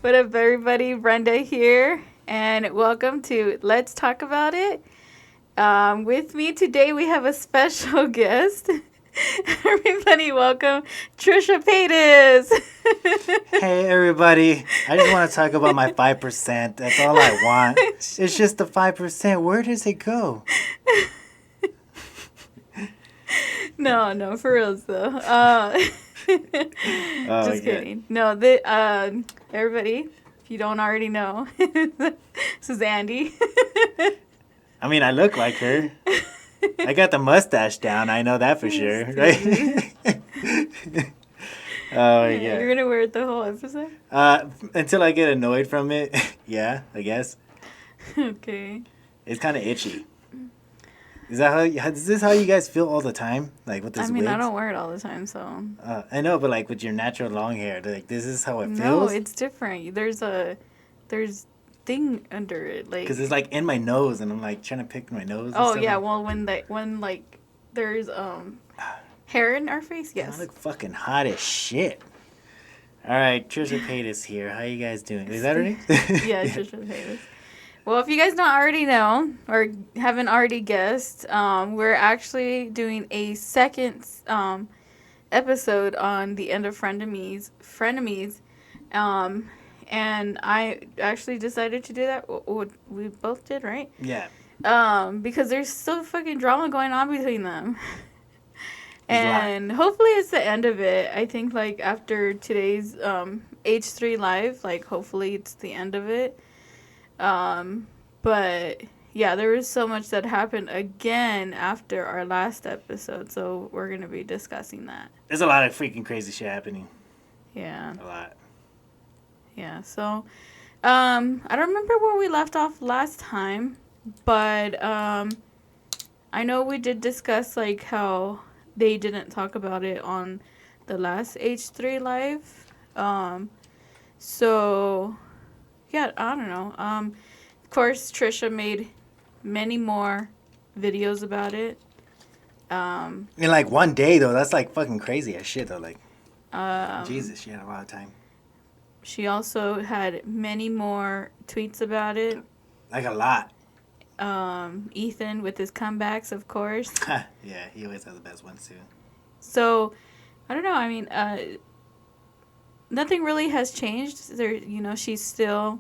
What up, everybody? Brenda here, and welcome to Let's Talk About It. With me today, we have a special guest. Everybody, welcome Trisha Paytas. Hey, everybody. I just want to talk about my 5%. That's all I want. It's just the 5%. Where does it go? No, for real though. Just kidding. No, everybody, if you don't already know, this is Andy. I mean, I look like her. I got the mustache down. I know that for sure, right? Oh, my God. You're gonna wear it the whole episode? Until I get annoyed from it. Yeah, I guess. Okay. It's kind of itchy. Is this how you guys feel all the time? Like with this I mean, wigs? I don't wear it all the time, so. I know, but like with your natural long hair, like this is how it feels? No, it's different. There's thing under it, like. Because it's like in my nose, and I'm like trying to pick my nose. Oh yeah, well when like there's hair in our face, yes. I look fucking hot as shit. All right, Trisha Paytas here. How you guys doing? Is that her name? Yeah, Trisha Paytas. Well, if you guys don't already know or haven't already guessed, we're actually doing a second episode on the end of Frenemies. And I actually decided to do that. We both did, right? Yeah. Because there's so fucking drama going on between them. And hopefully it's the end of it. I think, like, after today's H3 live, like, hopefully it's the end of it. But, yeah, there was so much that happened again after our last episode, so we're going to be discussing that. There's a lot of freaking crazy shit happening. Yeah. A lot. Yeah, so, I don't remember where we left off last time, but, I know we did discuss, like, how they didn't talk about it on the last H3 live. So, yeah, I don't know. Of course, Trisha made many more videos about it. In like one day, though, that's like fucking crazy as shit, though. Like, Jesus, she had a lot of time. She also had many more tweets about it. Like a lot. Ethan with his comebacks, of course. Yeah, he always has the best ones, too. So, I don't know. I mean, nothing really has changed. She's still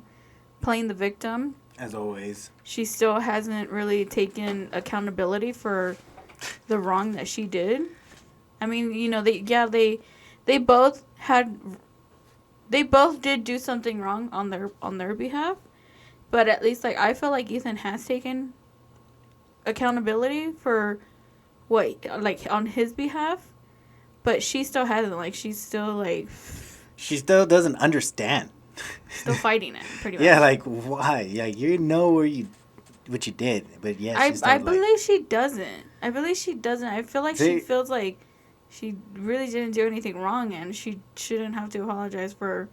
playing the victim. As always. She still hasn't really taken accountability for the wrong that she did. I mean, they both did do something wrong on their behalf. But at least, like, I feel like Ethan has taken accountability for what, like, on his behalf. But she still hasn't. Like, she's still, like... She still doesn't understand. Still fighting it, pretty much. Yeah, like, why? Yeah, you know what you did. But, yeah, I believe she doesn't. I feel like she feels like she really didn't do anything wrong, and she shouldn't have to apologize for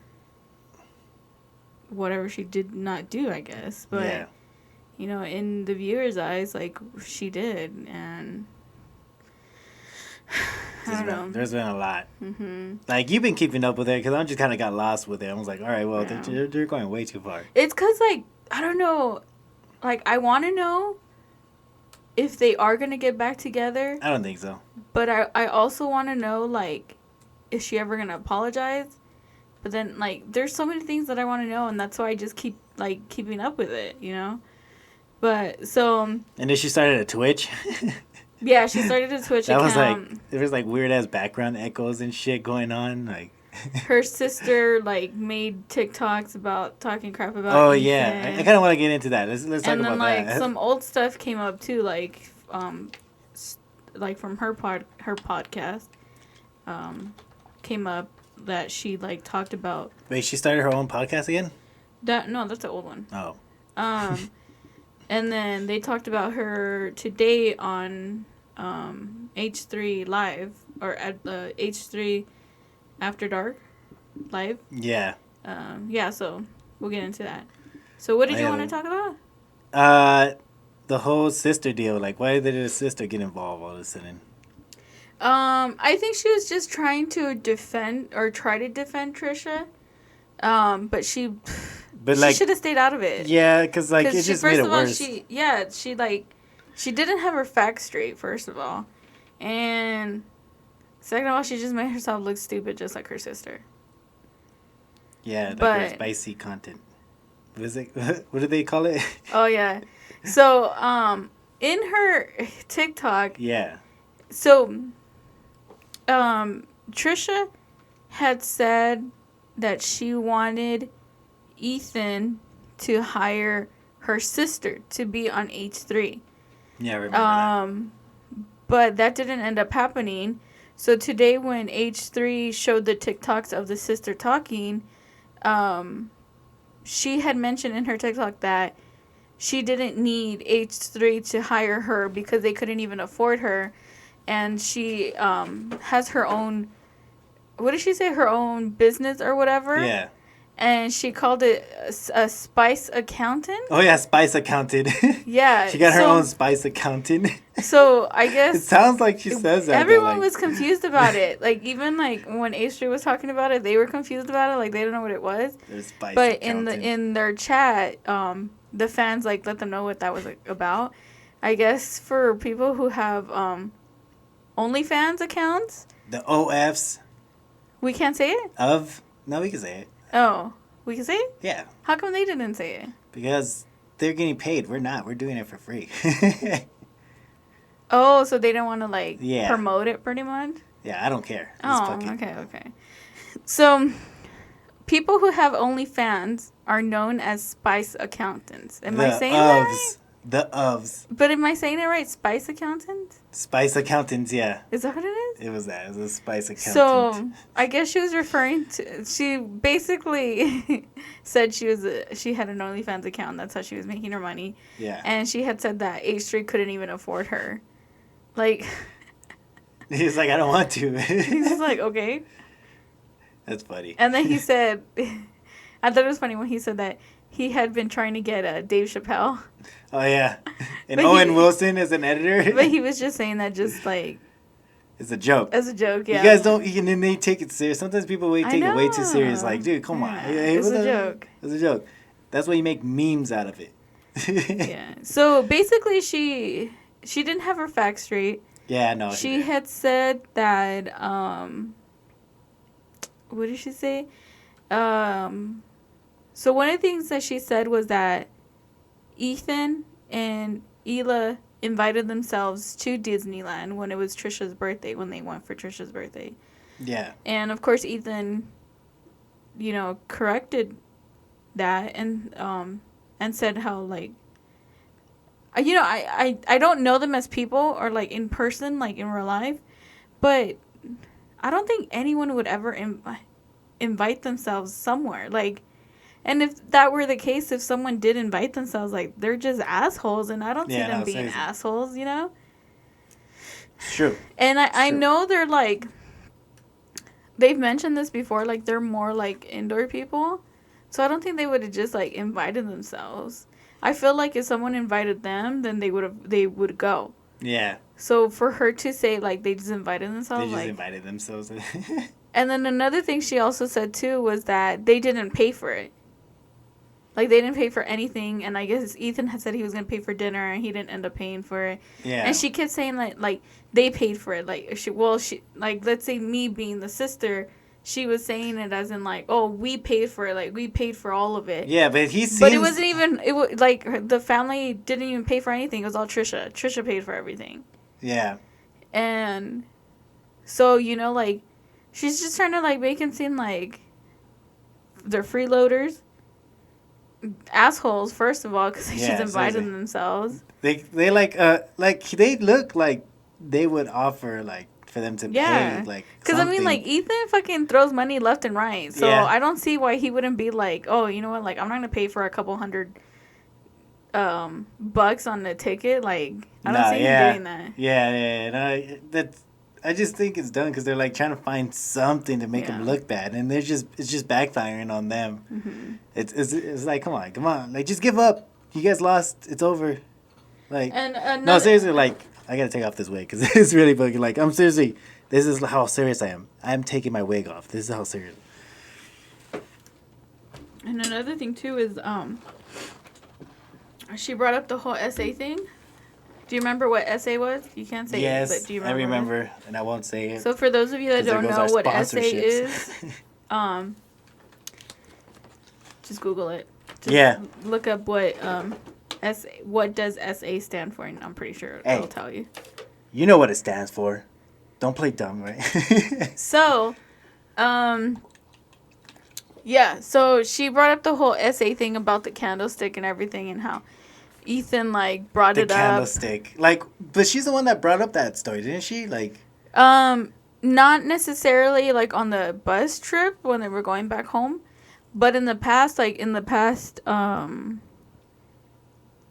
whatever she did not do, I guess. But, yeah. In the viewer's eyes, like, she did, and I don't know. There's been a lot. Mm-hmm. Like, you've been keeping up with it, because I just kind of got lost with it. I was like, all right, well, they're going way too far. It's because, like, I don't know, like, I want to know if they are going to get back together. I don't think so. But I also want to know, like, is she ever going to apologize? But then, like, there's so many things that I want to know, and that's why I just keep, like, keeping up with it, But, so... And then she started a Twitch. Yeah, she started a Twitch account. Was, like... There was, like, weird-ass background echoes and shit going on, like... Her sister, like, made TikToks about talking crap about Oh, Ethan. yeah. I kind of want to get into that. Let's talk about that. And then, like, some old stuff came up, too, like from her podcast, came up that she, like, talked about. Wait, she started her own podcast again? No, that's the old one. Oh. And then they talked about her today on H3 Live, or at the H3 After Dark Live. Yeah. Yeah, so we'll get into that. So what did you want to talk about? The whole sister deal. Like, why did the sister get involved all of a sudden? I think she was just trying to try to defend Trisha But she But like, should have stayed out of it. yeah, because like it just made it worse. She didn't have her facts straight, first of all, and second of all, she just made herself look stupid, just like her sister. Yeah, like her spicy content. What is it? What do they call it? Oh yeah, so in her TikTok, Yeah. so Trisha had said that she wanted Ethan to hire her sister to be on H3. Yeah, I remember that. But that didn't end up happening. So today when H3 showed the TikToks of the sister talking, she had mentioned in her TikTok that she didn't need H3 to hire her because they couldn't even afford her. And she has her own, what did she say, her own business or whatever? Yeah. And she called it a spice accountant. Oh yeah, spice accountant. Yeah. She got her own spice accountant. So I guess it sounds like she says that. Everyone was confused about it. Like even like when H3 was talking about it, they were confused about it. Like they didn't know what it was. But in their chat, the fans like let them know what that was about. I guess for people who have OnlyFans accounts. The OFs. We can't say it? No, we can say it. Oh, we can say it? Yeah. How come they didn't say it? Because they're getting paid. We're not. We're doing it for free. Oh, so they don't want to promote it pretty much? Yeah, I don't care. Okay. So, people who have OnlyFans are known as spice accountants. Am I saying that right? The ofs. But am I saying it right? Spice accountants? Spice accountants, yeah. Is that what it is? It was that. It was a spice accountant. So, I guess she was referring to... She basically said she had an OnlyFans account. That's how she was making her money. Yeah. And she had said that H3 couldn't even afford her. Like... He's like, I don't want to. He's just like, okay. That's funny. And then he said... I thought it was funny when he said that he had been trying to get Dave Chappelle. Oh, yeah. And Owen Wilson as an editor. But he was just saying that just like... It's a joke. As a joke, yeah. You guys don't... And then they take it serious. Sometimes people take it way too serious. Like, dude, come on. It's a joke. It's a joke. That's why you make memes out of it. Yeah. So, basically, she didn't have her facts straight. Yeah, no. She had said that... what did she say? So one of the things that she said was that Ethan and Hila invited themselves to Disneyland when it was Trisha's birthday, when they went for Trisha's birthday. Yeah. And of course Ethan, corrected that and said how like, I don't know them as people or like in person, like in real life, but I don't think anyone would ever invite themselves somewhere. Like, and if that were the case, if someone did invite themselves, like, they're just assholes, and I don't see them being assholes, It's true. And I know they're, like, they've mentioned this before, like, they're more, like, indoor people, so I don't think they would have just, like, invited themselves. I feel like if someone invited them, then they would go. Yeah. So for her to say, like, they just invited themselves, invited themselves. And then another thing she also said, too, was that they didn't pay for it. Like, they didn't pay for anything, and I guess Ethan had said he was going to pay for dinner, and he didn't end up paying for it. Yeah. And she kept saying, like they paid for it. Like, let's say me being the sister, she was saying it as in, like, oh, we paid for it. Like, we paid for all of it. Yeah, but he seems... But it wasn't even, like, the family didn't even pay for anything. It was all Trisha. Trisha paid for everything. Yeah. And so, like, she's just trying to, like, make him seem like they're freeloaders. Assholes, first of all, because she's invited themselves. They they look like they would offer, like, for them to pay, like, because, I mean, like, Ethan fucking throws money left and right. So I don't see why he wouldn't be like, oh, you know what? Like, I'm not going to pay for a couple $100 bucks on the ticket. Like, I don't see him doing that. Yeah. No, I just think it's done because they're, like, trying to find something to make them look bad, and it's just backfiring on them. Mm-hmm. It's like, come on, like, just give up. You guys lost. It's over. Like, no, seriously, like, I gotta take off this wig because it's really bugging. Like, I'm seriously, this is how serious I am. I'm taking my wig off. This is how serious. And another thing too is she brought up the whole SA thing. Do you remember what SA was? You can't say it, but Yes, do you I remember? remember, and I won't say it. So for those of you that 'cause there don't goes know our what SA sponsorships. is, just Google it. Just Yeah. look up what what does SA stand for, and I'm pretty sure Hey. it'll tell you. You know what it stands for. Don't play dumb, right? So, yeah, so she brought up the whole SA thing about the candlestick and everything, and how Ethan like brought the it up. candlestick. Like, but she's the one that brought up that story, didn't she? Like, Not necessarily like on the bus trip when they were going back home, but in the past, like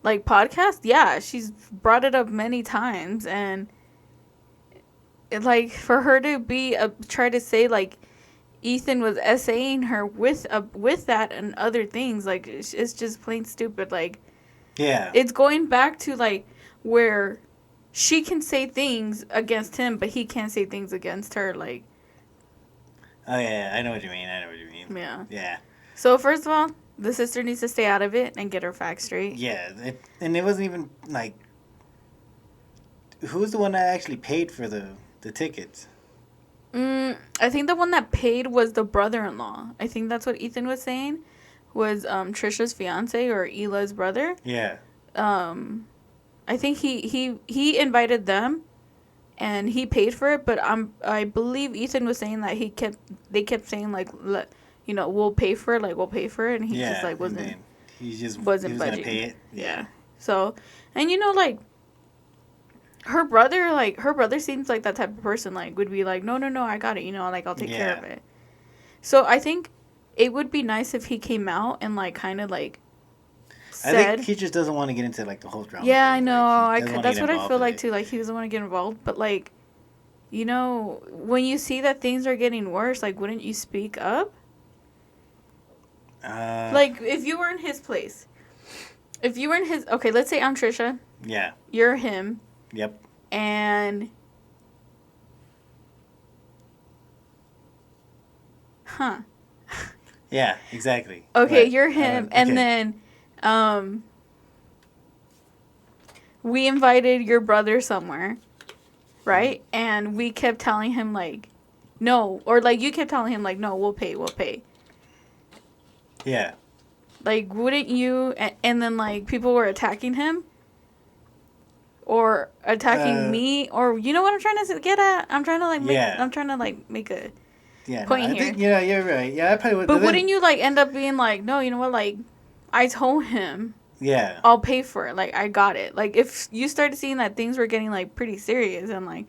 like podcast, yeah, she's brought it up many times, and like for her to be try to say like Ethan was essaying her with that and other things, like it's just plain stupid. Like, yeah, it's going back to like where she can say things against him, but he can't say things against her. Like, oh yeah, I know what you mean. yeah. Yeah. So first of all, the sister needs to stay out of it and get her facts straight. Yeah, and it wasn't even like, who's the one that actually paid for the tickets? I think the one that paid was the brother-in-law. I think that's what Ethan was saying, was Trisha's fiance or Ela's brother. Yeah. I think he invited them, and he paid for it. But I believe Ethan was saying that they kept saying like, we'll pay for it, and he just like wasn't. He just wasn't budging. budging. Gonna pay it. Yeah. So, and like, her brother seems like that type of person, like, would be like, no, I got it, like, I'll take care of it. So I think it would be nice if he came out and like kind of like said, I think he just doesn't want to get into like the whole drama. Yeah, thing. I Like, know. That's what I feel like too. Like, he doesn't want to get involved, but like, when you see that things are getting worse, like, wouldn't you speak up? Like, if you were in his place, okay, let's say I'm Trisha. Yeah. You're him. Yep. And yeah, exactly. Okay, you're him, and then we invited your brother somewhere, right? And we kept telling him like, no, or like you kept telling him like, no, we'll pay. Yeah. Like, wouldn't you? And then like people were attacking him. Or attacking me, or you know what I'm trying to get at? I'm trying to like make a point here. Think, yeah, you're right. Yeah, I probably would. But wouldn't you like end up being like, no, you know what? Like, I told him. Yeah. I'll pay for it. Like, I got it. Like, if you started seeing that things were getting like pretty serious and like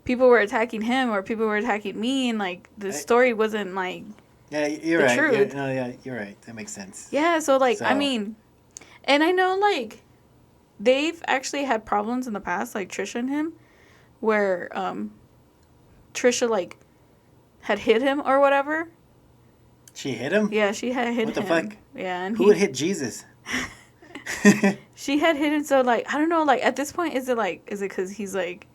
people were attacking him or people were attacking me and like the story wasn't like you're right. Truth. You're right. That makes sense. Yeah. So like, I mean, and I know like. They've actually had problems in the past, like Trisha and him, where Trisha like had hit him or whatever. She hit him? Yeah, she had hit him. What the fuck? Yeah, and who would hit Jesus? She had hit him, so like I don't know. Like at this point, is it because he's like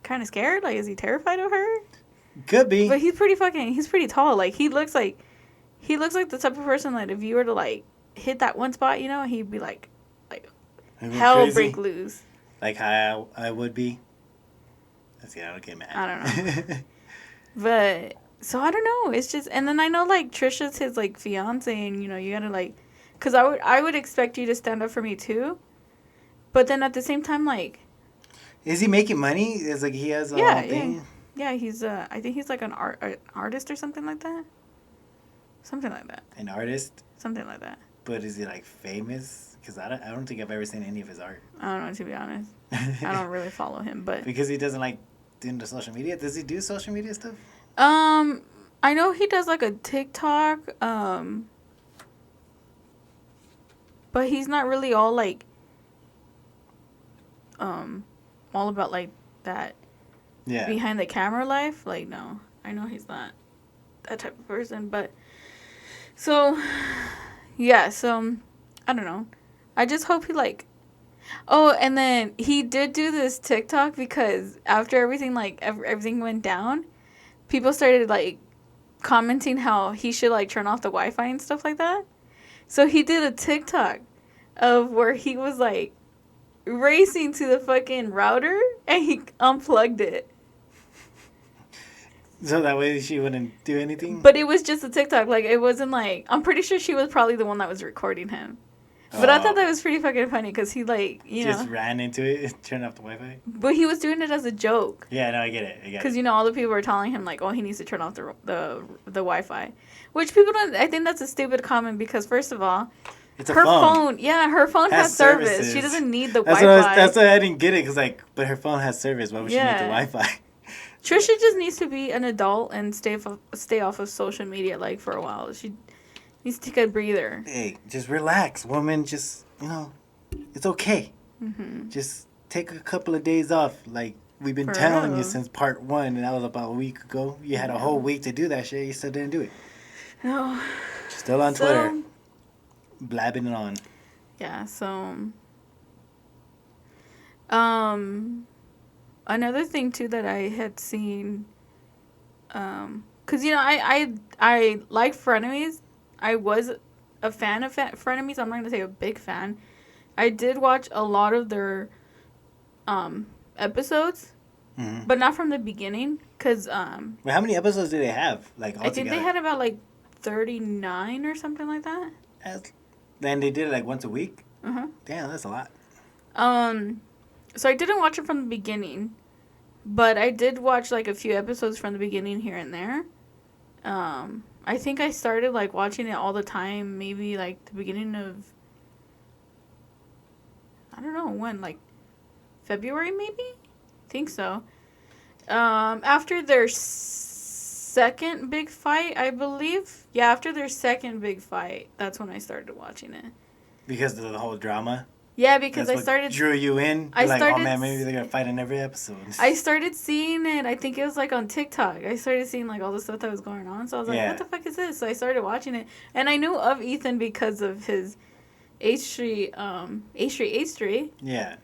kind of scared? Like, is he terrified of her? Could be. But he's pretty tall. Like he looks like the type of person that if you were to like hit that one spot, he'd be like. Hell crazy. Break loose. Like how I would be. Let's see, I don't get mad. I don't know. But, so I don't know. It's just, and then I know like Trisha's his like fiance and you gotta like, cause I would expect you to stand up for me too. But then at the same time like. Is he making money? Is like he has a whole thing? Yeah, he's I think he's like an artist or something like that. Something like that. An artist? Something like that. But is he like famous? Because I don't think I've ever seen any of his art. I don't know, to be honest. I don't really follow him, but because he doesn't like doing the social media. Does he do social media stuff? I know he does like a TikTok. But he's not really all like all about like that. Yeah. Behind the camera life. Like, no, I know he's not that type of person. But so yeah, so I don't know. I just hope he like. Oh, and then he did do this TikTok because after everything like everything went down, people started like commenting how he should like turn off the Wi-Fi and stuff like that. So he did a TikTok of where he was like racing to the fucking router and he unplugged it. So that way she wouldn't do anything? But it was just a TikTok. Like, it wasn't like... I'm pretty sure she was probably the one that was recording him. But I thought that was pretty fucking funny because he, like, you know... Just ran into it and turned off the Wi-Fi? But he was doing it as a joke. Yeah, no, I get it. Because, you know, all the people were telling him, like, oh, he needs to turn off the Wi-Fi. Which people don't... I think that's a stupid comment because, first of all... It's a her phone. Yeah, her phone has service. Services. She doesn't need the That's Wi-Fi. That's why I didn't get it because, like, but her phone has service. Why would she need the Wi-Fi? Trisha just needs to be an adult and stay off of social media, like, for a while. She needs to take a breather. Hey, just relax, woman. Just, you know, it's okay. Mm-hmm. Just take a couple of days off. Like, we've been telling you since part 1, and that was about a week ago. You had a whole week to do that shit. You still didn't do it. No. Still on Twitter. Blabbing it on. Yeah, so... Another thing, too, that I had seen... Because, you know, I like Frenemies. I was a fan of Frenemies. I'm not going to say a big fan. I did watch a lot of their episodes, but not from the beginning. Because... Wait, how many episodes do they have? Like, altogether? I think they had about, like, 39 or something like that. Then they did it, like, once a week? Uh-huh. Damn, that's a lot. So I didn't watch it from the beginning, but I did watch like a few episodes from the beginning here and there. I think I started like watching it all the time, maybe like the beginning of, I don't know when, like February maybe? I think so. After their second big fight, I believe. Yeah, after their second big fight, that's when I started watching it. Because of the whole drama? Yeah, because That's I started... drew you in? I like, started... oh man, maybe they're going to fight in every episode. I started seeing it, I think it was like on TikTok. I started seeing like all the stuff that was going on. So I was like, what the fuck is this? So I started watching it. And I knew of Ethan because of his H3. Yeah.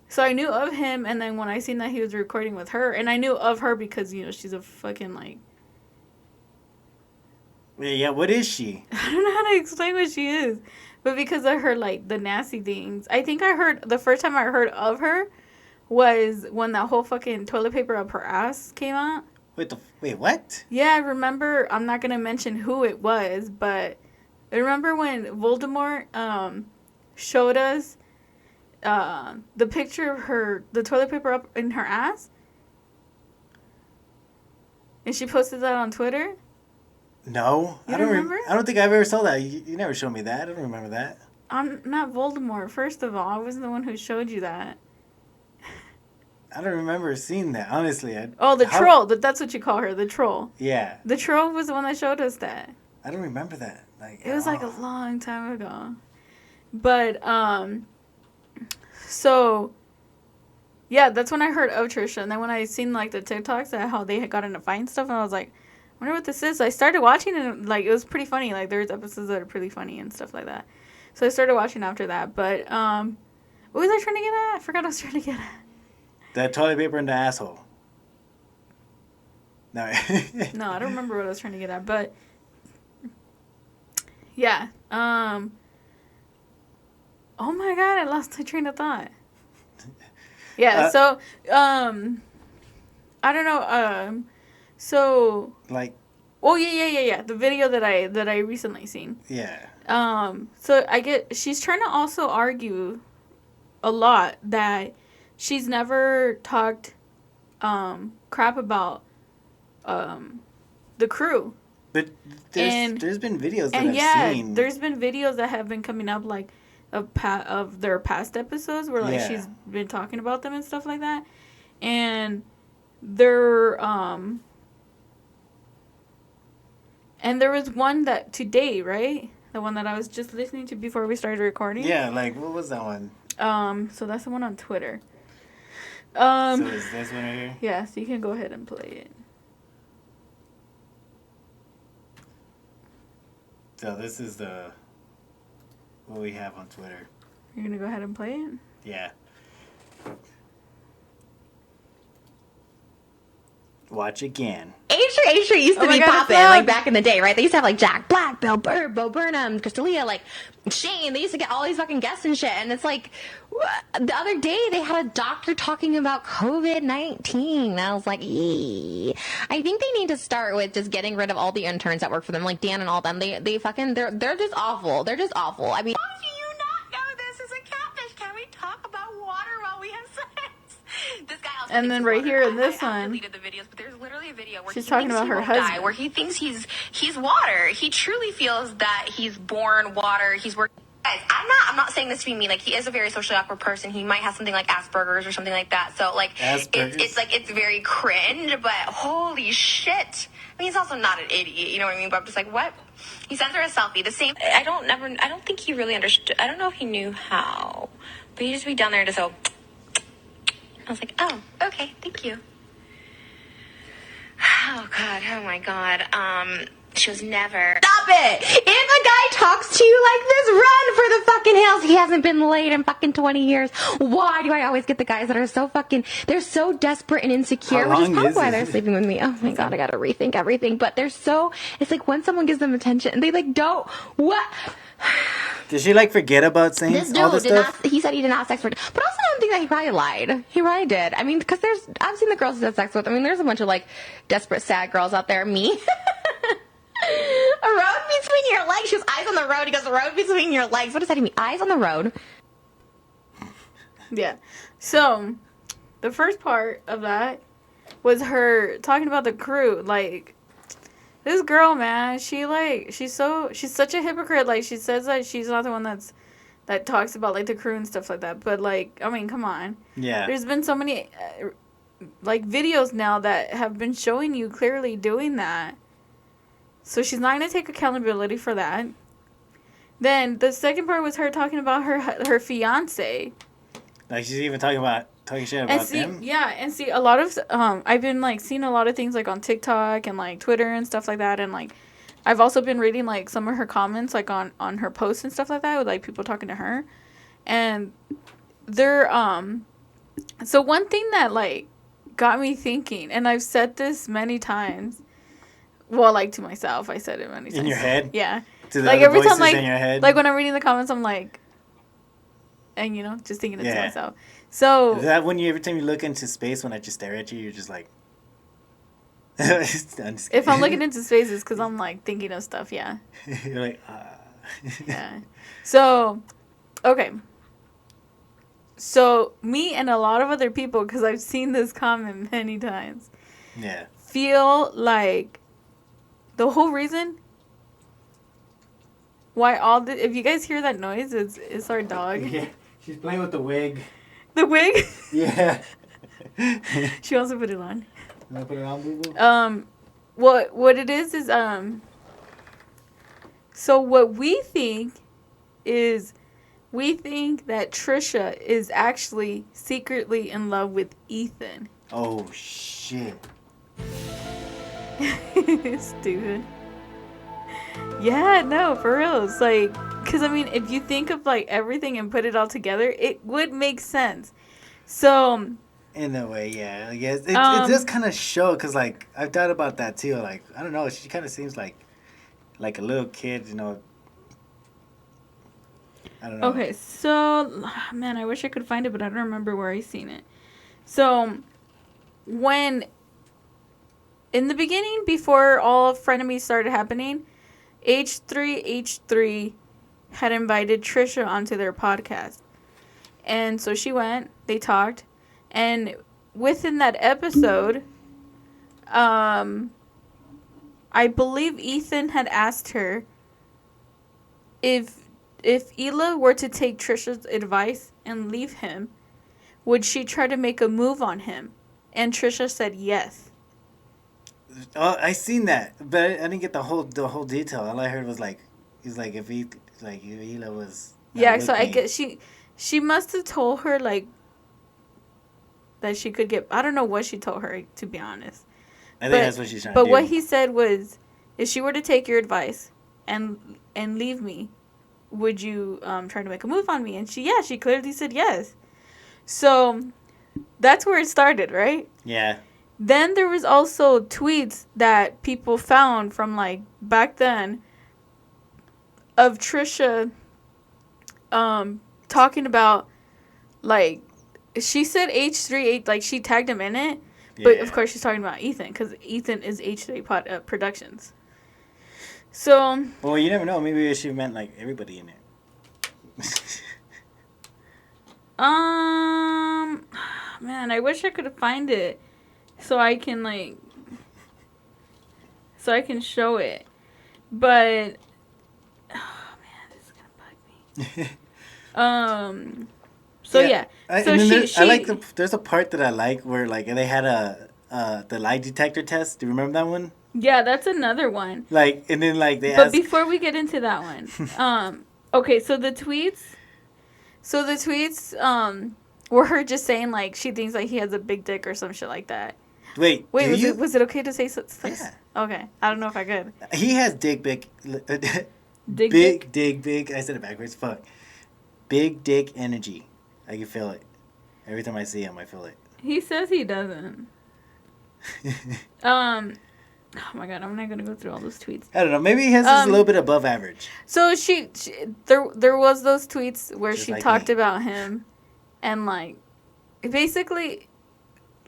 So I knew of him, and then when I seen that he was recording with her, and I knew of her because, you know, she's a fucking like... Yeah, what is she? I don't know how to explain what she is. But because I heard, like, the nasty things. I think I heard... The first time I heard of her was when that whole fucking toilet paper up her ass came out. Wait, what? Yeah, I remember... I'm not going to mention who it was, but... I remember when Voldemort showed us the picture of her... The toilet paper up in her ass. And she posted that on Twitter. No, I don't remember. I don't think I ever saw that. You never showed me that. I don't remember that. I'm not Voldemort. First of all, I wasn't the one who showed you that. I don't remember seeing that. Honestly, troll. That's what you call her, the troll. Yeah. The troll was the one that showed us that. I don't remember that. Like, it was like a long time ago. But so yeah, that's when I heard of Trisha, and then when I seen like the TikToks and how they had got into fight and stuff, and I was like, I wonder what this is. So I started watching it, and like it was pretty funny. Like there's episodes that are pretty funny and stuff like that. So I started watching after that. But what was I trying to get at? I forgot what I was trying to get at. That toilet paper in the asshole. No. No, I don't remember what I was trying to get at. But yeah. Oh my god, I lost my train of thought. Yeah. So I don't know. So like, oh yeah. The video that I recently seen. Yeah. So she's trying to also argue a lot that she's never talked crap about the crew. But there's been videos that I've seen. There's been videos that have been coming up like of their past episodes where like she's been talking about them and stuff like that, and they're and there was one that today, right? The one that I was just listening to before we started recording. Yeah, like what was that one? So that's the one on Twitter. So is this one right here? Yeah, so you can go ahead and play it. So this is what we have on Twitter. You're gonna go ahead and play it? Yeah. Watch again. A-Street used to be God, popping, like, back in the day, right? They used to have, like, Jack Black, Bill Burr, Bo Burnham, Crystalia, like, Shane. They used to get all these fucking guests and shit. And it's like, the other day, they had a doctor talking about COVID-19. And I was like, eee. I think they need to start with just getting rid of all the interns that work for them, like Dan and all them. They fucking, they're just awful. They're just awful. I mean, how do you not know this is a catfish? Can we talk about water while we have sex? This guy also And then right here in this one, deleted the videos, but there's literally a video where she's talking about her husband, where he thinks he's water. He truly feels that he's born water. He's working. Guys, I'm not saying this to be mean. Like, he is a very socially awkward person. He might have something like Asperger's or something like that. So, like, it's very cringe, but holy shit. I mean, he's also not an idiot, you know what I mean? But I'm just like, what? He sends her a selfie. The same. I don't think he really understood. I don't know if he knew how, but he'd just be down there and just go. I was like, oh, okay, thank you. Oh, God, oh, my God. She was never... Stop it! If a guy talks to you like this, run for the fucking hills. He hasn't been laid in fucking 20 years. Why do I always get the guys that are so fucking... They're so desperate and insecure, which is probably why they're sleeping with me. Oh, my God, I gotta rethink everything. But they're so... It's like when someone gives them attention, and they, like, don't... What... Did she, like, forget about saying all this stuff? He said he didn't have sex with her. But also, I don't think that he probably lied. He probably did. I mean, because I've seen the girls he's had sex with. I mean, there's a bunch of, like, desperate, sad girls out there. Me. A road between your legs. She goes, eyes on the road. He goes, the road between your legs. What does that mean? Eyes on the road. Yeah. So, the first part of that was her talking about the crew. Like, this girl, man, she's such a hypocrite. Like, she says that she's not the one that talks about, like, the crew and stuff like that. But, like, I mean, come on. Yeah. There's been so many, like, videos now that have been showing you clearly doing that. So she's not going to take accountability for that. Then the second part was her talking about her fiance. Like, she's even talking shit about them? Yeah, and see, a lot of, I've been, like, seeing a lot of things, like, on TikTok and, like, Twitter and stuff like that. And, like, I've also been reading, like, some of her comments, like, on her posts and stuff like that with, like, people talking to her. And they're, so one thing that, like, got me thinking, and I've said this many times. Well, like, to myself, I said it many times. In your head? Yeah. To the like, other every voices time, like, in your head? like, when I'm reading the comments, I'm like, and, you know, just thinking it to myself. So... Is that when every time you look into space, when I just stare at you, you're just like... If I'm looking into space, it's because I'm, like, thinking of stuff, yeah. You're like, Yeah. So, okay. So, me and a lot of other people, because I've seen this comment many times, yeah, feel like the whole reason why if you guys hear that noise, it's our dog. Yeah, she's playing with the wig. The wig? Yeah. She wants to put it on. You want to put it on, boo-boo? What it is, so what we think that Trisha is actually secretly in love with Ethan. Oh, shit. Stupid. Yeah, no, for real. It's like, because, I mean, if you think of, like, everything and put it all together, it would make sense. So... In a way, yeah. I guess it does kind of show, because, like, I've thought about that, too. Like, I don't know, she kind of seems like a little kid, you know. I don't know. Okay, so, man, I wish I could find it, but I don't remember where I seen it. So, in the beginning, before all of Frenemies started happening, H3 had invited Trisha onto their podcast. And so she went, they talked, and within that episode, I believe Ethan had asked her if Hila were to take Trisha's advice and leave him, would she try to make a move on him? And Trisha said yes. Oh, I seen that, but I didn't get the whole detail. All I heard was like, he's like, if Hila was. Yeah, so I guess she must have told her like that she could get. I don't know what she told her, to be honest. I think that's what she's trying to do. But what he said was, if she were to take your advice and leave me, would you try to make a move on me? And she clearly said yes. So that's where it started, right? Yeah. Then there was also tweets that people found from like back then of Trisha talking about like she said H3 like she tagged him in it, but of course she's talking about Ethan because Ethan is H3 Productions. So well, you never know. Maybe she meant like everybody in it. Man, I wish I could find it so I can show it, but oh man, this is gonna bug me. So yeah. So I like there's a part that I like where like they had the lie detector test. Do you remember that one? Yeah, that's another one. Like, and then like they But asked... before we get into that one, okay, so the tweets were her just saying like she thinks like he has a big dick or some shit like that. Wait, was it okay to say so? Yeah. Okay, I don't know if I could. He has big. I said it backwards. Fuck. Big dick energy. I can feel it. Every time I see him, I feel it. He says he doesn't. Oh my god, I'm not gonna go through all those tweets. I don't know. Maybe he has a little bit above average. So there was those tweets where just she like talked about him, and like, basically,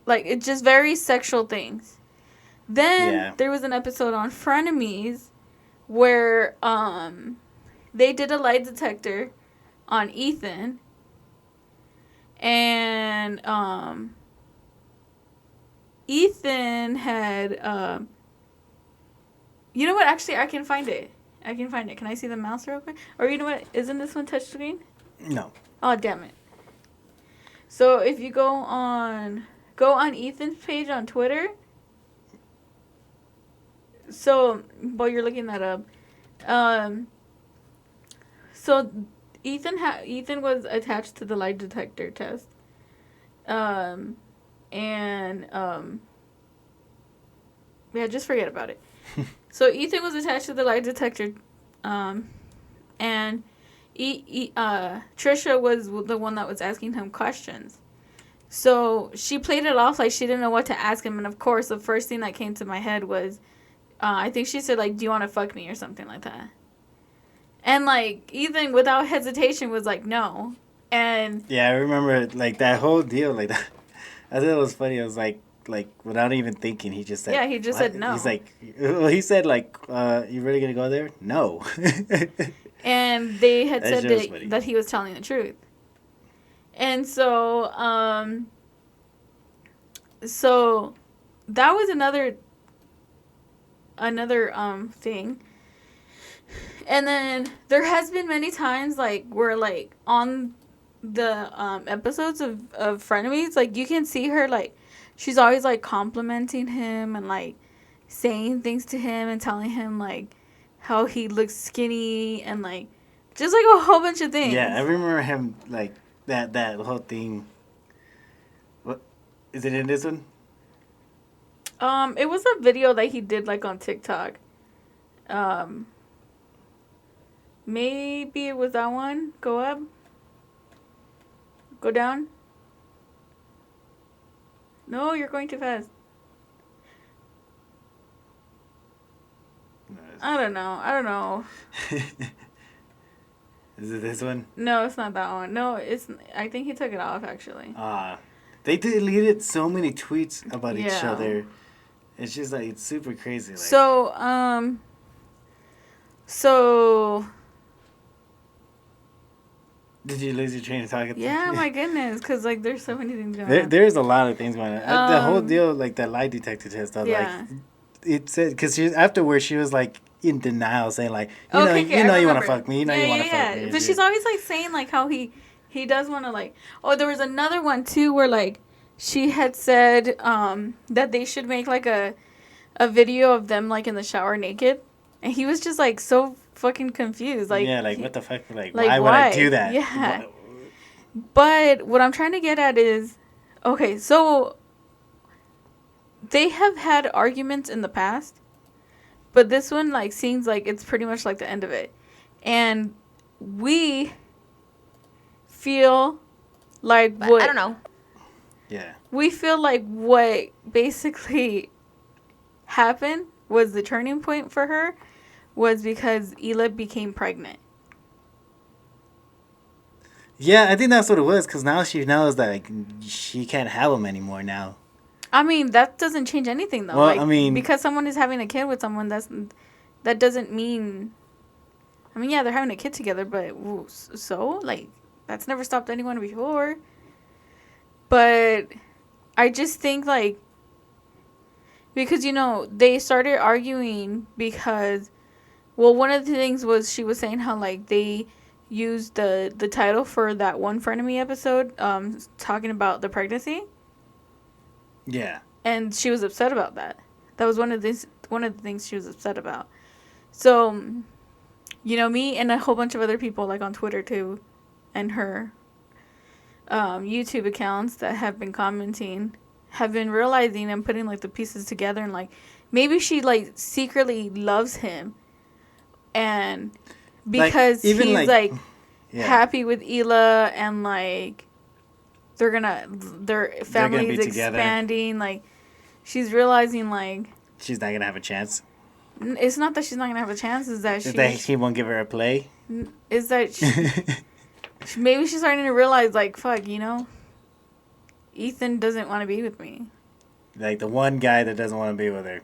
like it's just very sexual things. Then there was an episode on Frenemies, where they did a lie detector on Ethan, and Ethan had you know what? Actually, I can find it. Can I see the mouse real quick? Or you know what? Isn't this one touchscreen? No. Oh, damn it. So if you go on Ethan's page on Twitter. So while you're looking that up, so Ethan was attached to the lie detector test, and yeah, just forget about it. So Ethan was attached to the lie detector, and Trisha was the one that was asking him questions. So she played it off like she didn't know what to ask him, and of course, the first thing that came to my head was, I think she said like, "Do you want to fuck me?" or something like that. And like Ethan, without hesitation, was like, "No." And yeah, I remember like that whole deal like that. I thought it was funny. I was like without even thinking, he just said... Yeah, he just said no. He's like... Well, he said, like, you really gonna go there? No. And they had said that he was telling the truth. And so, so that was another thing. And then there has been many times, like, where, like, on the episodes of Frenemies, like, you can see her, like, she's always, like, complimenting him and, like, saying things to him and telling him, like, how he looks skinny and, like, just, like, a whole bunch of things. Yeah, I remember him, like, that whole thing. What? Is it in this one? It was a video that he did, like, on TikTok. Maybe it was that one. Go up. Go down. No, you're going too fast. No, I don't know. Is it this one? No, it's not that one. No, I think he took it off, actually. They deleted so many tweets about each other. It's just like, it's super crazy. Like. So... Did you lose your train of thought? Yeah, my goodness, because, like, there's so many things going on. There's a lot of things going on. The whole deal, like, that lie detector test, like, it said, because afterwards, she was, like, in denial, saying, like, you know you want to fuck me, you know you want to fuck me. But she's always, like, saying, like, how he does want to, like... Oh, there was another one, too, where, like, she had said that they should make, like, a video of them, like, in the shower naked. And he was just, like, so fucking confused. Like, yeah, like, what the fuck? Like why would I do that? Yeah. But what I'm trying to get at is... Okay, so... They have had arguments in the past. But this one, like, seems like it's pretty much, like, the end of it. And we feel like but I don't know. Yeah. We feel like what basically happened was the turning point for her was because Hila became pregnant. Yeah, I think that's what it was, because now she knows that like, she can't have him anymore now. I mean, that doesn't change anything, though. Well, like, I mean... because someone is having a kid with someone, that doesn't mean... I mean, yeah, they're having a kid together, but so? Like, that's never stopped anyone before. But I just think, like... Because, you know, they started arguing because... Well, one of the things was she was saying how, like, they used the title for that one Frenemy episode, talking about the pregnancy. Yeah. And she was upset about that. That was one of the things she was upset about. So, you know, me and a whole bunch of other people, like, on Twitter, too, and her YouTube accounts that have been commenting, have been realizing and putting, like, the pieces together, and, like, maybe she, like, secretly loves him. And because like, he's, like yeah. happy with Hila, and, like, their family is expanding, together. Like, she's realizing, like... She's not going to have a chance. It's not that she's not going to have a chance, is that he won't give her a play? Is that maybe she's starting to realize, like, fuck, you know? Ethan doesn't want to be with me. Like, the one guy that doesn't want to be with her.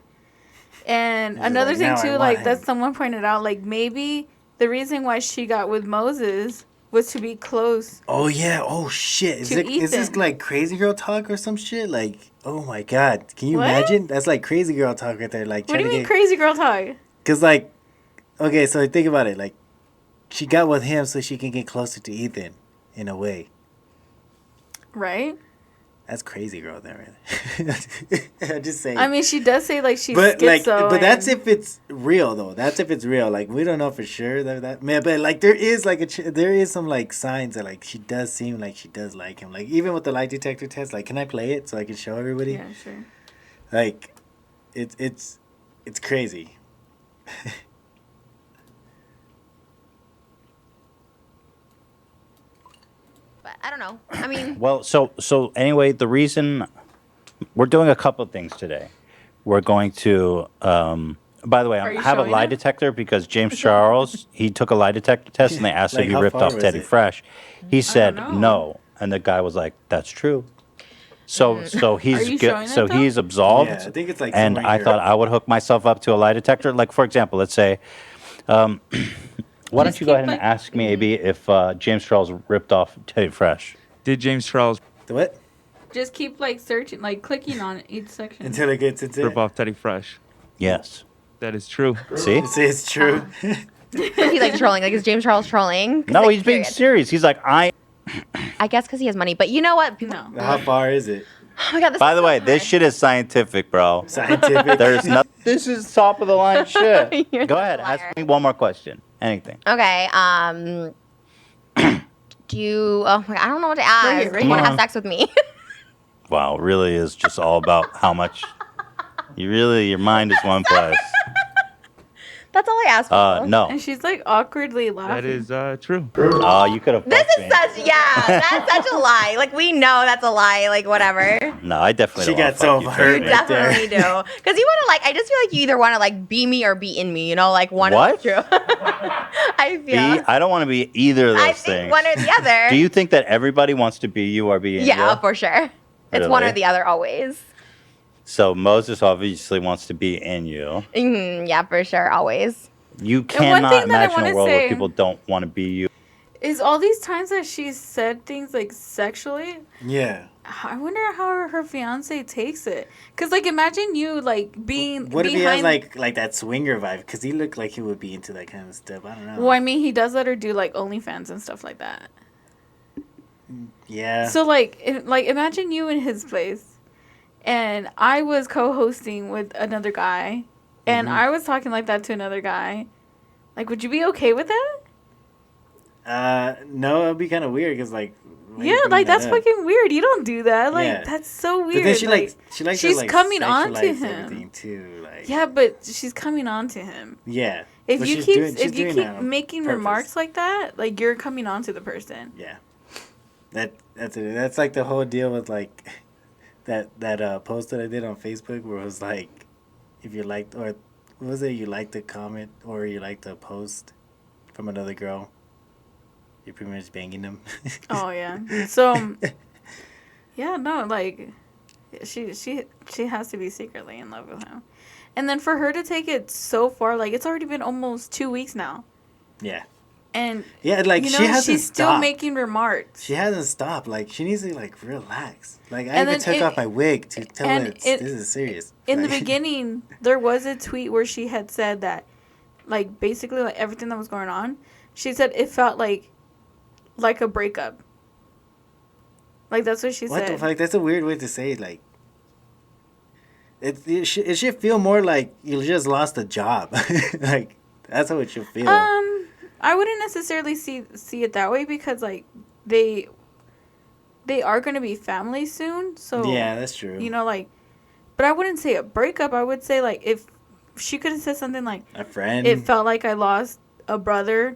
And another thing, too, like, that someone pointed out, like, maybe the reason why she got with Moses was to be close. Oh, yeah. Oh, shit. Is this, like, crazy girl talk or some shit? Like, oh, my God. Can you imagine? That's, like, crazy girl talk right there. Like, what do you mean crazy girl talk? Because, like, okay, so think about it. Like, she got with him so she can get closer to Ethan, in a way. Right? That's crazy girl there, really. I'm just saying. I mean, she does say, like, she's schizo. But that's if it's real, though. That's if it's real. Like, we don't know for sure that man. But, like, there is, like, there is some, like, signs that, like, she does seem like she does like him. Like, even with the lie detector test, like, can I play it so I can show everybody? Yeah, sure. Like, it's crazy. I don't know. I mean... Well, so anyway, the reason... We're doing a couple of things today. We're going to... by the way, I have a lie detector because James Charles, he took a lie detector test and they asked if he ripped off Teddy Fresh. He said no. And the guy was like, that's true. So he's absolved. Yeah, I think it's like and I thought I would hook myself up to a lie detector. Like, for example, let's say... why don't you go ahead and ask me, AB, if James Charles ripped off Teddy Fresh? Did James Charles... The what? Just keep, like, searching, like, clicking on each section. Until it gets into it. Rip off Teddy Fresh. Yes. That is true. See? It's true. He's, like, trolling. Like, is James Charles trolling? No, he's being serious. He's like, I guess because he has money. But you know what? No. How far is it? Oh, my God. This By the way, this shit is scientific, bro. Scientific? There's nothing. This is top of the line shit. Go ahead. Ask me one more question. Anything. Okay. Do you... Oh, my God. I don't know what to ask. Do you want to have sex with me? Wow, it really is just all about how much... your mind is one place. That's all I asked for. No. And she's, like, awkwardly laughing. That is true. Oh, you could have... This is that's such a lie. Like, we know that's a lie. Like, whatever. No, I definitely don't got so hurt. You definitely do. Because you want to, like... I just feel like you either want to, like, be me or be in me. You know? Like, one of the two. I feel... I don't want to be either of those things. One or the other. Do you think that everybody wants to be you or be in you? Yeah, for sure. It's one or the other always. So Moses obviously wants to be in you. Mm-hmm, yeah, for sure, always. You cannot imagine a world where people don't want to be you. Is all these times that she's said things, like, sexually? Yeah. I wonder how her fiance takes it. Because, like, imagine you, like, being What if he has, like that swinger vibe? Because he looked like he would be into that kind of stuff. I don't know. Well, I mean, he does let her do, like, OnlyFans and stuff like that. Yeah. So, like, imagine you in his place. And I was co-hosting with another guy. And I was talking like that to another guy. Like, would you be okay with that? No, it'd be kind of weird because, like... Yeah, like, that's fucking weird. You don't do that. Like, that's so weird. But then she's coming on to him. Everything too, like. Yeah, but she's coming on to him. Yeah. If you keep making remarks like that, like, you're coming on to the person. Yeah. That's like the whole deal with, like... that post that I did on Facebook where it was like, if you liked, or what was it, you liked a comment or you liked a post from another girl, you're pretty much banging them. Oh yeah. So yeah, no, like she has to be secretly in love with him. And then for her to take it so far, like it's already been almost 2 weeks now. Yeah. And yeah, like you know, she hasn't she's still stopped. making remarks. She hasn't stopped. Like she needs to like relax. Like I And even then took off my wig to tell her this is serious. In the Like, beginning, there was a tweet where she had said that, like basically like everything that was going on, she said it felt like a breakup. Like that's what she what said. the fuck? That's a weird way to say it. Like it should feel more like you just lost a job. Like that's how it should feel. I wouldn't necessarily see it that way because like they are going to be family soon. So yeah, that's true. You know, like, but I wouldn't say a breakup. I would say like if she could have said something like a friend. It felt like I lost a brother,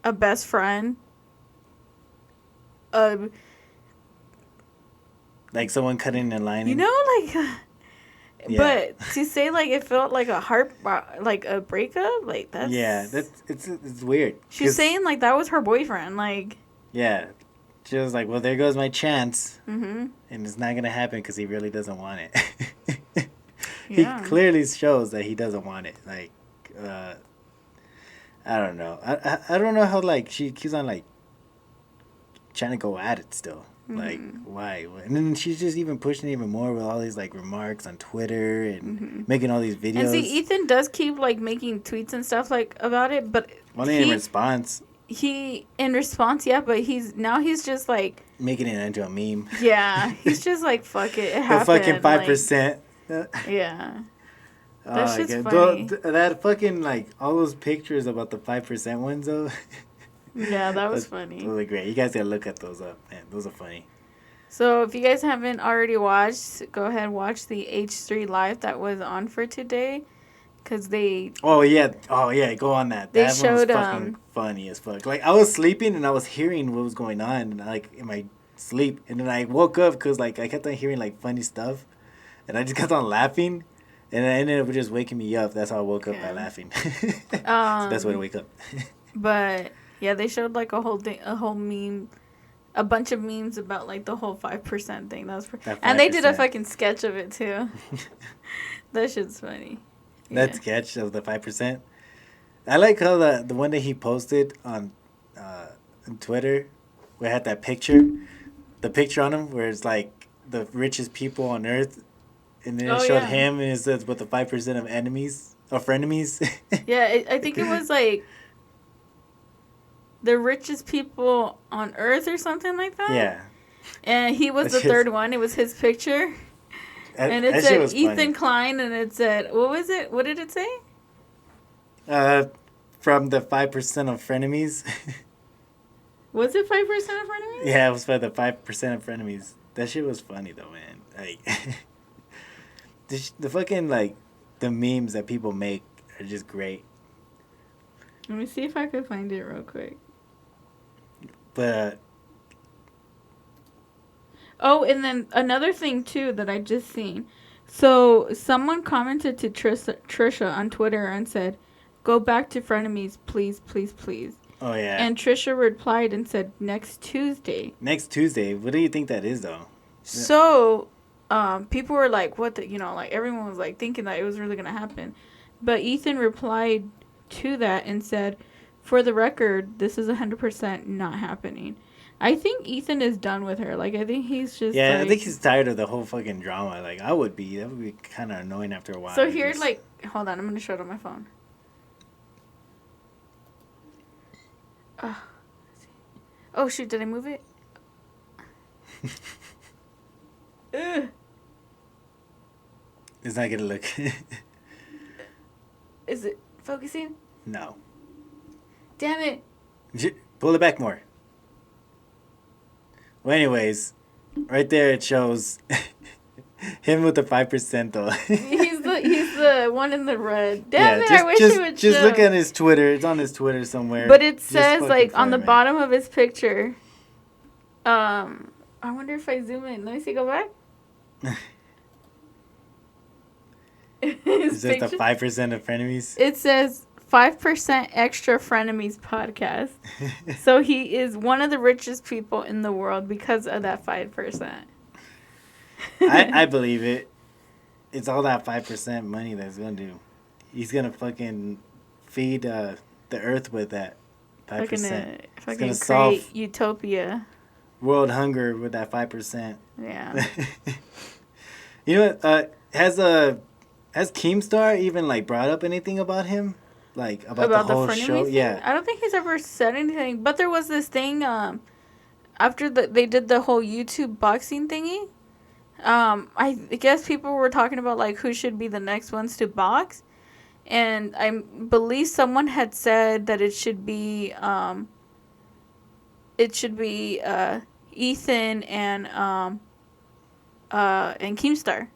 a best friend, like someone cutting a line. You know, like. Yeah. But to say like it felt like a breakup, like that's it's weird. She's saying like that was her boyfriend, like yeah, she was like, well, there goes my chance, and it's not gonna happen because he really doesn't want it. Yeah. He clearly shows that he doesn't want it. Like, I don't know. I don't know how like she keeps on like trying to go at it still. Like, why? And then she's just even pushing it even more with all these, like, remarks on Twitter and making all these videos. And see, Ethan does keep, like, making tweets and stuff, like, about it, but... Only in response. In response, yeah, but he's just, like... Making it into a meme. Yeah, he's just like, fuck it, it happened. The fucking 5%. Like, yeah. Oh, that shit's funny. That fucking, like, all those pictures about the 5% ones, though... Yeah, that was funny. Those are great. You guys gotta look at those up, man. Those are funny. So if you guys haven't already watched, go ahead and watch the H3 Live that was on for today. Because they... Oh, yeah. Go on that. They that showed... one was fucking funny as fuck. Like, I was sleeping and I was hearing what was going on, like, in my sleep. And then I woke up because, like, I kept on hearing, like, funny stuff. And I just kept on laughing. And it ended up just waking me up. That's how I woke up, by laughing. It's the best way to wake up. But... Yeah, they showed like a whole meme, a bunch of memes about like the whole 5% thing. That was, and they did a fucking sketch of it too. That shit's funny. That sketch of the 5%. I like how the one that he posted on Twitter, where it had that picture, the picture on him where it's like the richest people on earth, and then it showed him and it says with the 5% of enemies or frenemies. Yeah, I think it was like. The richest people on earth or something like that. Yeah. And he was the third one. It was his picture. And it said Ethan Klein, and it said, what was it? What did it say? From the 5% of frenemies. Was it 5% of frenemies? Yeah, it was for the 5% of frenemies. That shit was funny though, man. Like, the fucking like the memes that people make are just great. Let me see if I can find it real quick. But oh, and then another thing too that I just seen. So someone commented to Trisha on Twitter and said, "Go back to Frenemies, please, please, please." Oh yeah. And Trisha replied and said, "Next Tuesday." Next Tuesday. What do you think that is though? So, people were like, "What the?" You know, like everyone was like thinking that it was really gonna happen, but Ethan replied to that and said, "For the record, this is 100% not happening." I think Ethan is done with her. Like, I think he's just yeah. like, I think he's tired of the whole fucking drama. Like, I would be. That would be kind of annoying after a while. So here, like, hold on, I'm gonna show it on my phone. Oh shoot! Did I move it? Ugh. It's not gonna look. Is it focusing? No. Damn it! Pull it back more. Well, anyways, right there it shows him with the 5% though. he's the one in the red. Damn it! I wish it would just show. look at his Twitter. It's on his Twitter somewhere. But it says like on the man. bottom of his picture. I wonder if I zoom in. Let me see. Go back. Is this the 5% of frenemies? It says 5% extra frenemies podcast. So he is one of the richest people in the world because of that 5%. I believe it. It's all that 5% money that's going to do. He's going to fucking feed the earth with that 5%. Fucking create solve utopia. World hunger with that 5%. Yeah. You know what? Has Keemstar even like brought up anything about him? Like about the whole show? Thing? Yeah. I don't think he's ever said anything. But there was this thing after they did the whole YouTube boxing thingy. I guess people were talking about like who should be the next ones to box, and I believe someone had said that it should be Ethan and Keemstar.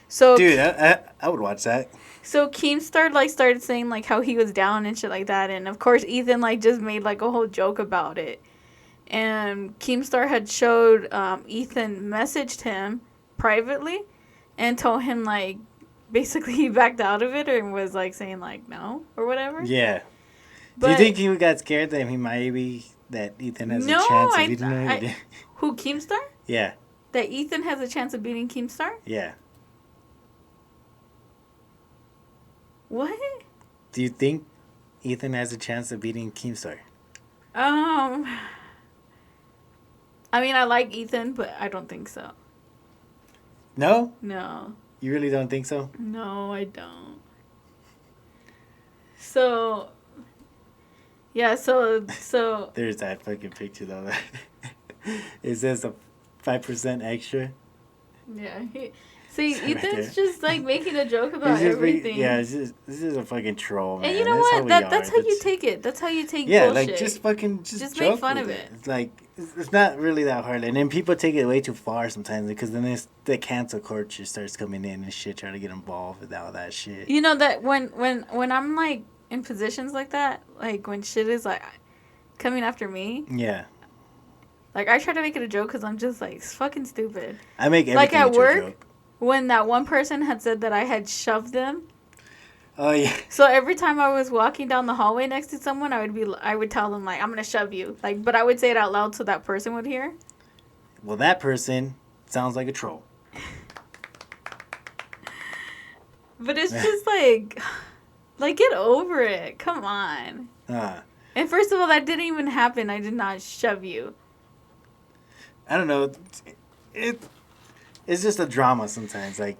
So dude, I would watch that. So Keemstar like started saying like how he was down and shit like that, and of course Ethan like just made like a whole joke about it. And Keemstar had showed Ethan messaged him privately and told him like basically he backed out of it or was like saying like no or whatever. Yeah. But do you think he got scared that he might be that Ethan has a chance of beating him? Who, Keemstar? Yeah. That Ethan has a chance of beating Keemstar? Yeah. What? Do you think Ethan has a chance of beating Keemstar? I mean, I like Ethan, but I don't think so. No? No. You really don't think so? No, I don't. So, yeah, so... There's that fucking picture, though. It says a 5% extra. Yeah, see, Ethan's just, like, making a joke about everything. This is a fucking troll, man. And you know what? That's how you take it. That's how you take bullshit. Yeah, like, just make fun of it. It's like, it's not really that hard. And then people take it way too far sometimes because then the cancel culture starts coming in and shit, trying to get involved with all that shit. You know that when I'm, like, in positions like that, like, when shit is, like, coming after me. Yeah. Like, I try to make it a joke because I'm just, like, fucking stupid. I make everything like, at work, a joke. When that one person had said that I had shoved them. Oh, yeah. So every time I was walking down the hallway next to someone, I would tell them, like, I'm going to shove you. Like, but I would say it out loud so that person would hear. Well, that person sounds like a troll. But it's just like, get over it. Come on. And first of all, that didn't even happen. I did not shove you. I don't know. It's just a drama sometimes. Like,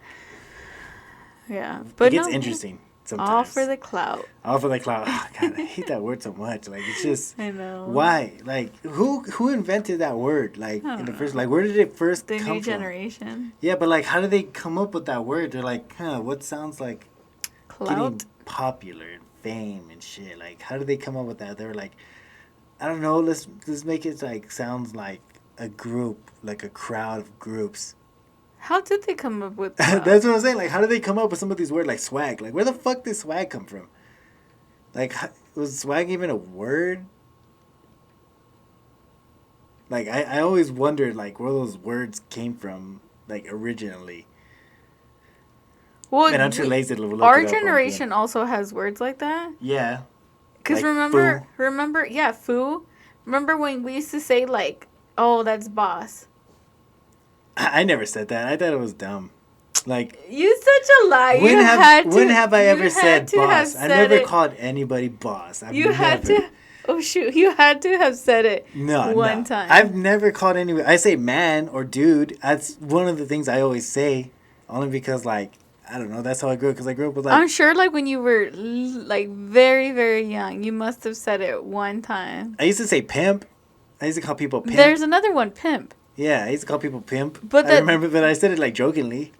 yeah, but it gets interesting sometimes. All for the clout. All for the clout. Oh, God, I hate that word so much. Like, it's just. I know. Why? Like, who invented that word? Like, in the first, like, where did it first come from? The new generation. Yeah, but like, how did they come up with that word? They're like, what sounds like clout? Getting popular and fame and shit. Like, how did they come up with that? They were like, I don't know. Let's make it like sounds like a group, like a crowd of groups. How did they come up with that? That's what I'm saying. Like, how did they come up with some of these words like swag? Like, where the fuck did swag come from? Like, was swag even a word? Like, I always wondered, like, where those words came from, like, originally. Well, and I'm too lazy to look our it up generation also has words like that. Yeah. Because like remember, yeah, foo. Remember when we used to say, like, oh, that's boss. I never said that. I thought it was dumb. Like, you such a liar. When have I ever said boss? I never called anybody boss. Had to. Oh shoot! You had to have said it. One time. I've never called anybody. I say man or dude. That's one of the things I always say, only because like I don't know. That's how I grew up. Because I grew up with like. I'm sure, like when you were like very very young, you must have said it one time. I used to say pimp. I used to call people pimp. There's another one, pimp. Yeah, I used to call people pimp. But I remember, but I said it like jokingly.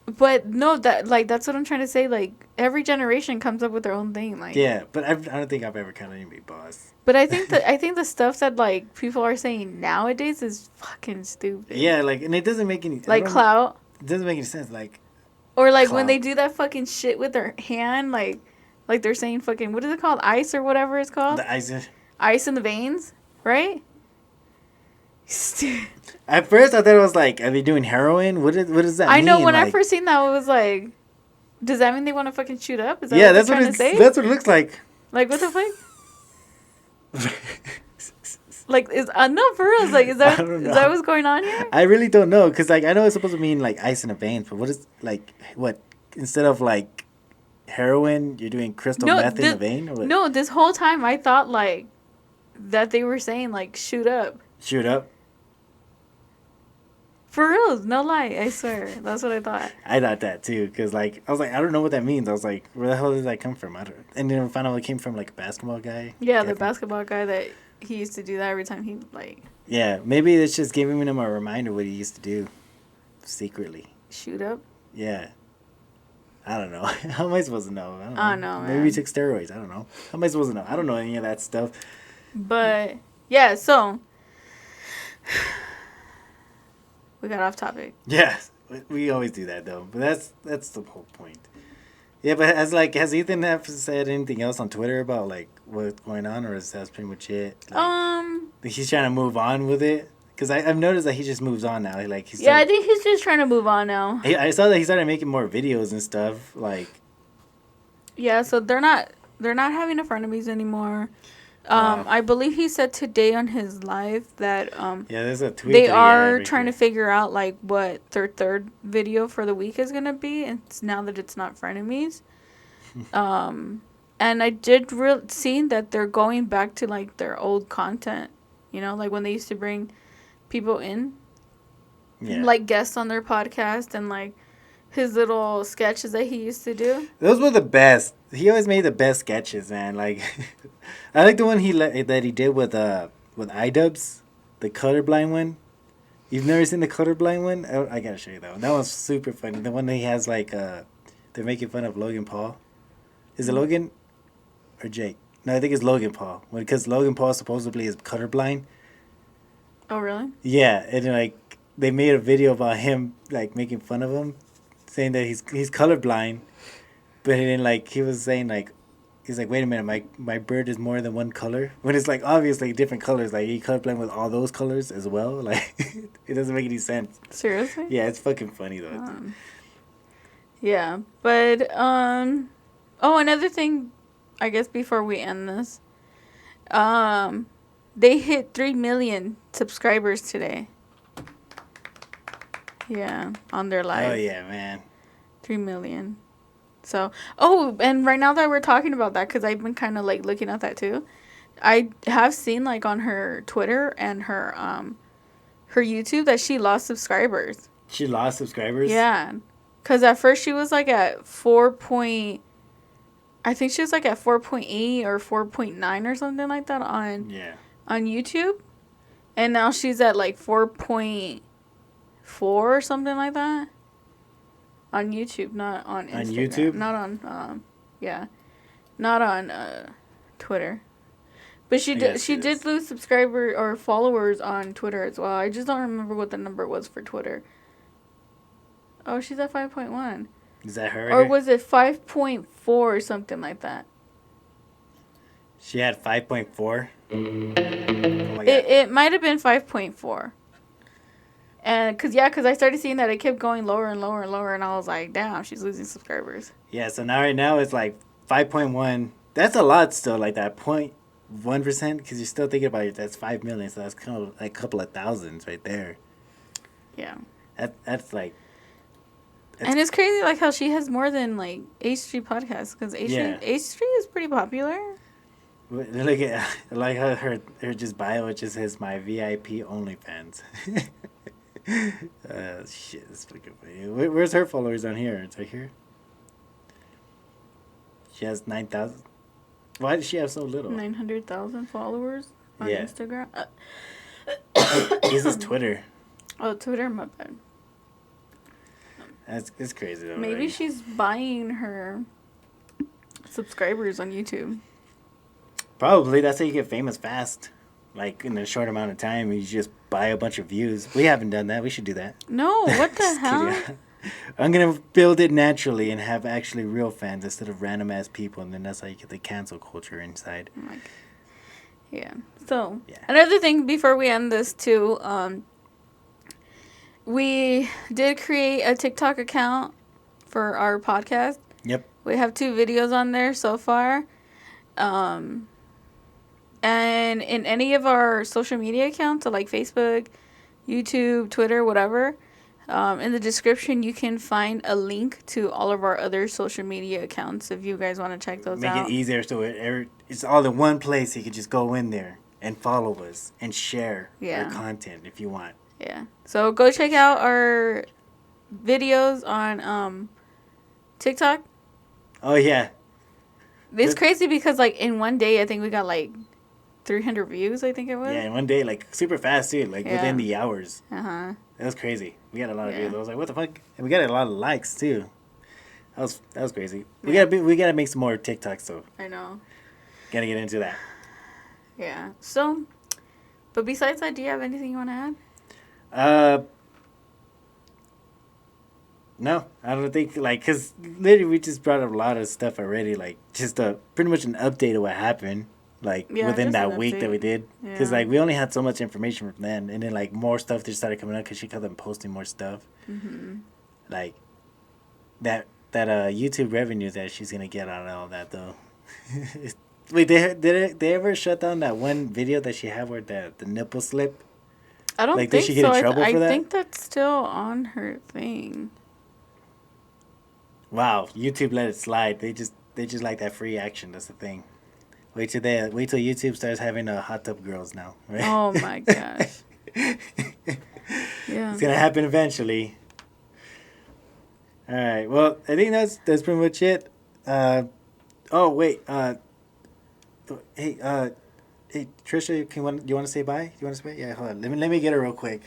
But no, that's what I'm trying to say. Like every generation comes up with their own thing. Like yeah, but I don't think I've ever called anybody boss. But I think the stuff that like people are saying nowadays is fucking stupid. Yeah, like and it doesn't make any like clout. It doesn't make any sense. Like or like clout. When they do that fucking shit with their hand, like they're saying fucking what is it called, ice or whatever it's called. The ice. Ice in the veins, right? At first, I thought it was like, are they doing heroin? What does that mean? I know when like, I first seen that, it was like, does that mean they want to fucking shoot up? Is that yeah, what that's they're what trying to say? that's what it looks like. Like, what the fuck? Like, no, for real. Like, is that what's going on here? I really don't know, because like I know it's supposed to mean like ice in a vein, but what is like what instead of like heroin, you're doing crystal meth in a vein? Or what? No, this whole time I thought like that they were saying like shoot up. Shoot up. For real, no lie, I swear. That's what I thought. I thought that too, because like I was like, I don't know what that means. I was like, where the hell did that come from? And then I found out it came from like a basketball guy. Yeah, the basketball guy that he used to do that every time he like. Yeah, maybe it's just giving him a reminder what he used to do, secretly. Shoot up. Yeah. I don't know. How am I supposed to know? I don't know. Maybe he took steroids. I don't know. How am I supposed to know? I don't know any of that stuff. But yeah, so. We got off topic. Yeah, we always do that though. But that's the whole point. Yeah, but has Ethan said anything else on Twitter about like what's going on, or is that pretty much it? Like, he's trying to move on with it, because I've noticed that he just moves on now. Like I think he's just trying to move on now. I saw that he started making more videos and stuff. Like, yeah, so they're not having a Frenemies anymore. I believe he said today on his live that there's a tweet they are trying to figure out like what their third video for the week is gonna be, and now that it's not Frenemies. And I did see that they're going back to like their old content, you know, like when they used to bring people in, like guests on their podcast, and like his little sketches that he used to do. Those were the best. He always made the best sketches, man. Like, I like the one that he did with iDubbbz, the colorblind one. You've never seen the colorblind one? I gotta show you that one. That one's super funny. The one that he has like they're making fun of Logan Paul. Is it Logan or Jake? No, I think it's Logan Paul. Because Logan Paul supposedly is colorblind. Oh really? Yeah, and like they made a video about him like making fun of him, saying that he's colorblind, but then like he was saying like, he's like, wait a minute, my bird is more than one color, when it's like obviously different colors. Like he colorblind with all those colors as well. Like it doesn't make any sense. Seriously? Yeah, it's fucking funny though. Yeah, but oh, another thing, I guess before we end this, they hit 3 million subscribers today. Yeah, on their live. Oh yeah, man. 3 million. So, and right now that we're talking about that, because I've been kind of like looking at that too, I have seen like on her Twitter and her YouTube that she lost subscribers. She lost subscribers? Yeah, because at first she was like at 4.8 or 4.9 or something like that on YouTube, and now she's at like 4.4 or something like that. On YouTube, not on Instagram. On YouTube? Not on, not on Twitter. But she did lose subscriber or followers on Twitter as well. I just don't remember what the number was for Twitter. Oh, she's at 5.1. Is that her? Or was it 5.4 or something like that? She had 5.4? Oh my God. It might have been 5.4. And because I started seeing that it kept going lower and lower and lower, and I was like, damn, she's losing subscribers. Yeah, so right now it's like 5.1. That's a lot still, like that 0.1%, because you're still thinking about it. That's 5 million, so that's kind of like a couple of thousands right there. Yeah. That's like. And it's crazy like how she has more than like H3 podcasts, because H3 is pretty popular. Look at like her just bio, it just says my VIP OnlyFans. Shit, it's fucking funny. Where's her followers on here? It's right here. She has 9,000. Why does she have so little? 900,000 followers on Instagram. This is Twitter. Oh, Twitter, my bad. It's crazy though. Maybe she's buying her subscribers on YouTube. Probably. That's how you get famous fast. Like, in a short amount of time, you just buy a bunch of views. We haven't done that. We should do that. No, what the hell? I'm going to build it naturally and have actually real fans instead of random-ass people, and then that's how you get the cancel culture inside. Oh my God. Yeah. So, Yeah. another thing before we end this, too, we did create a TikTok account for our podcast. Yep. We have 2 videos on there so far. And in any of our social media accounts, so like Facebook, YouTube, Twitter, whatever, in the description you can find a link to all of our other social media accounts if you guys want to check those out. Make it easier so it's all in one place. You can just go in there and follow us and share our content if you want. Yeah. So go check out our videos on TikTok. Oh, yeah. It's crazy because, like, in one day, I think we got, like, 300 views, I think it was. Yeah, in one day, like, super fast, too. Like, within the hours. Uh-huh. That was crazy. We got a lot of views. I was like, what the fuck? And we got a lot of likes, too. That was crazy. We gotta make some more TikToks, so. I know. Gotta get into that. Yeah. So, but besides that, do you have anything you want to add? No, I don't think, like, because literally we just brought up a lot of stuff already, like, just pretty much an update of what happened, like, within that week that we did. Because, like, we only had so much information from then, and then, like, more stuff just started coming up because she kept on posting more stuff. Mm-hmm. Like, that YouTube revenue that she's going to get on all that, though. Wait, did they ever shut down that one video that she had where the nipple slip? I don't think so. Did she get in trouble for that? I think that's still on her thing. Wow, YouTube let it slide. They just like that free action. That's the thing. Wait till YouTube starts having hot tub girls now. Right? Oh my gosh. Yeah. It's gonna happen eventually. All right. Well, I think that's pretty much it. Oh wait. Hey. Hey, Trisha, do you want to say bye? Do you want to say bye? Yeah. Hold on. Let me get her real quick.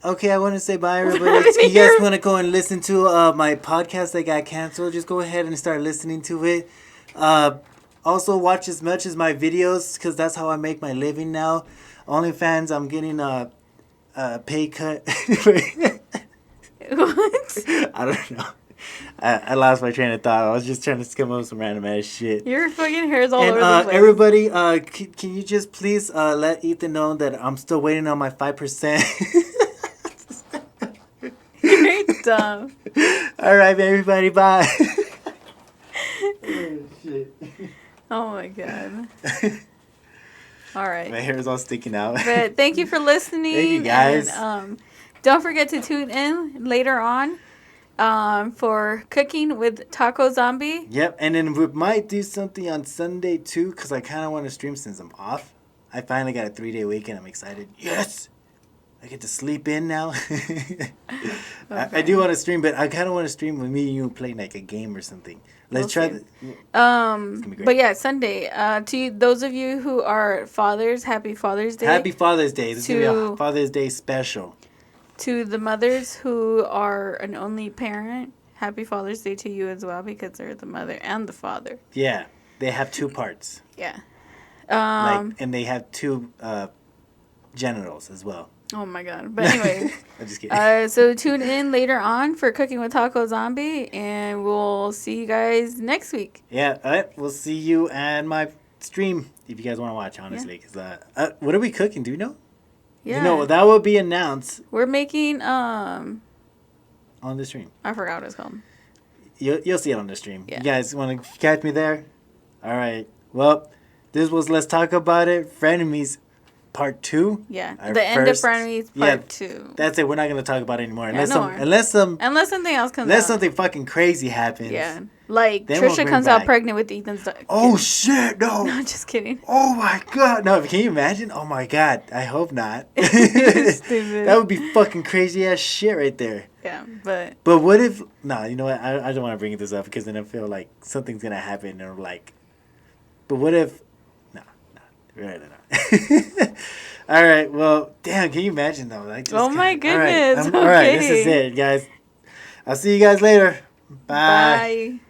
Okay, I want to say bye, everybody. If you guys want to go and listen to my podcast that got canceled, just go ahead and start listening to it. Also, watch as much as my videos, because that's how I make my living now. OnlyFans, I'm getting a pay cut. What? I don't know. I lost my train of thought. I was just trying to skim up some random ass shit. Your fucking hair's all over the place. Everybody, can you just please let Ethan know that I'm still waiting on my 5%? You're dumb. All right, everybody, bye. Oh, shit. Oh my god. All right. My hair is all sticking out. But thank you for listening. Thank you, guys. And, don't forget to tune in later on for Cooking with Taco Zombie. Yep, and then we might do something on Sunday too, because I kind of want to stream since I'm off. I finally got a 3-day weekend. I'm excited. Yes! I get to sleep in now. Okay. I do want to stream, but I kind of want to stream with me and you playing like a game or something. Let's try. But yeah, Sunday. To those of you who are fathers, happy Father's Day. Happy Father's Day. This is going to be a Father's Day special. To the mothers who are an only parent, happy Father's Day to you as well, because they're the mother and the father. Yeah, they have 2 parts. Yeah. And they have 2 genitals as well. Oh my god. But anyway. I'm just kidding. So tune in later on for Cooking with Taco Zombie, and we'll see you guys next week. Yeah, all right. We'll see you at my stream if you guys want to watch, honestly. Yeah. Cause, what are we cooking? Do you know? Yeah. You know, that will be announced. We're making... on the stream. I forgot what it's called. You'll see it on the stream. Yeah. You guys want to catch me there? All right. Well, this was Let's Talk About It. Frenemies Part 2. Yeah. The end of Frenemies Part 2. That's it. We're not going to talk about it anymore. Unless something else comes out. Unless something fucking crazy happens. Yeah. Like, Trisha comes out pregnant with Ethan's dog. Oh, shit. No. No, just kidding. Oh, my God. No, can you imagine? Oh, my God. I hope not. Stupid. That would be fucking crazy ass shit right there. Yeah, but... But what if... Nah, you know what? I don't want to bring this up because then I feel like something's going to happen and I'm like... But what if... Nah. Really not. All right. Well, damn. Can you imagine, though? Like, oh, my goodness. All right. This is it, guys. I'll see you guys later. Bye. Bye.